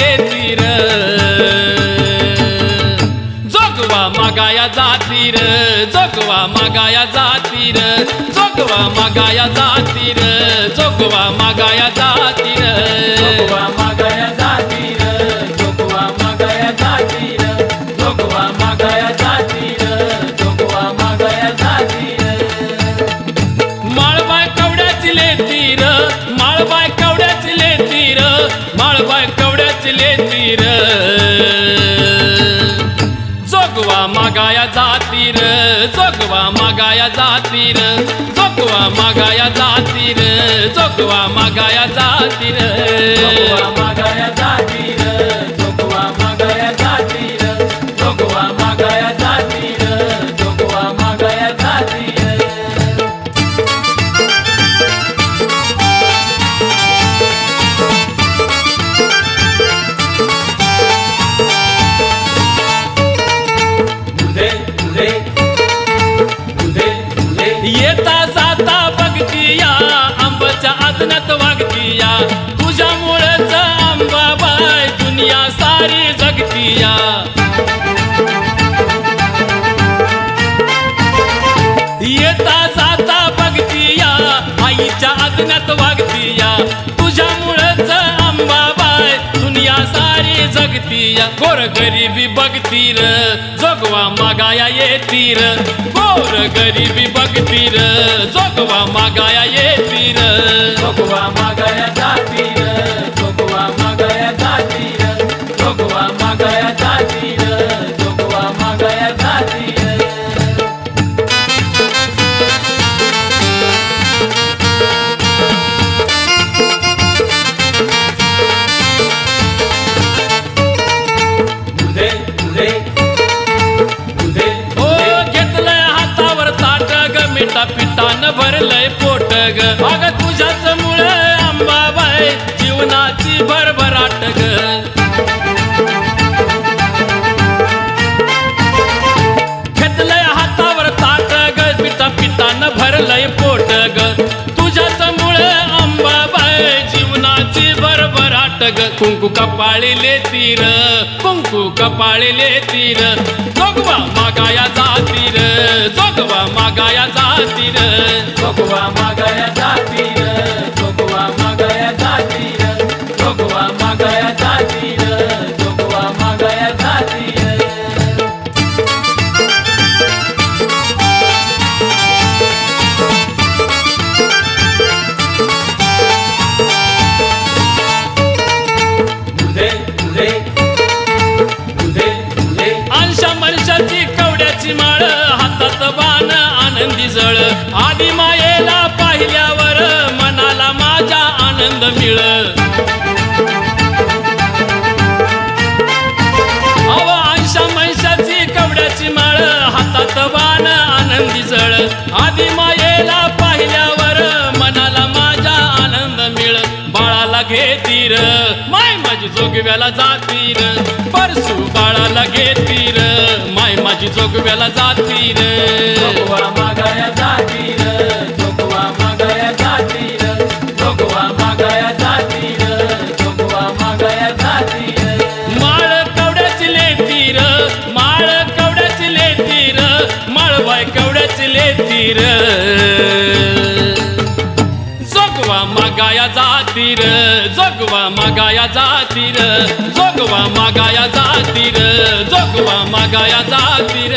लेतीर जोगवा मागाया जातीर जोगवा मागाया जातीर जोगवा मागाया जातीर जोगवा मागाया जातीर जोगवा मागाया जातीर जोगवा मागाया जातीर जोगवा मागाया जातीर जोगवा मागाया जातीर माळबाय कवड्याची लेतीर माळबाय कवड्याची लेतीर माळबाय कवड्याची लेतीर जोगवा मागाया जातीर जोगवा मागाया जातीर जोगवा मागाया जातीर जोगवा मागाया जातीर जोगवा मागाया जातीर जोगवा मागाया जातीर जोगवा मागाया जातीर जोगवा मागाया जातीर येता जाता बघतीया आंब्याच्या आदनात वागतीया तुझ्यामुळेच आंबाबाई दुनिया सारी जगतीया येता जाता बघतीया आईच्या आदनात वागतीया तुझ्यामुळेच आंबाबाई दुनिया सारी जगतीया गोर गरिबी बघतीर जोगवा मागाया येतीर गोर गरिबी बघतीर जोगवा मागाया येतीर जोगवा मागाया जातीर जोगवा मागाया जातीर जोगवा मागाया जातीर जोगवा मागाया जातीर पिठान भरलंय पोट ग अग तुझ्याच मुळे अंबाबाई जीवनाची भरभराट ग घेतलंय हातावर ताट ग पिठान भरलंय पोट ग तुझ्याच मुळे अंबाबाई जीवनाची भरभराट ग कुंकू कपाळी लेतीर कुंकू कपाळी लेतीर जोगवा मागाया जातीर जोगवा मागाया जातीर जोगवा मागाया जातीर जोगवा मागाया जातीर जोगवा मागाया जातीर जोगवा मागाया जातीर माळ हातात बाण आनंदी जळ आदी मायेला पाहिल्यावर मनाला माझ्या आनंद मिळ अव अंशा महिषाची कवड्याची माळ हातात बाण आनंदी जळ आदी मायेला पाहिल्यावर मनाला माझ्या आनंद मिळ बाळाला घेतीर माय माझी जोगव्याला जातीर परसू बाळाला घेतीर माय माझी जोगव्याला जातीर जोगवा मागाया जातीर जोगवा मागाया जातीर जोगवा मागाया जातीर जोगवा मागाया जातीर माळ कवड्याची लेतीर माळ कवड्याची लेतीर माळबाय कवड्याची लेतीर जोगवा मागाया जातीर जोगवा मागाया जातीर जोगवा मागाया जातीर जोगवा मागाया जातीर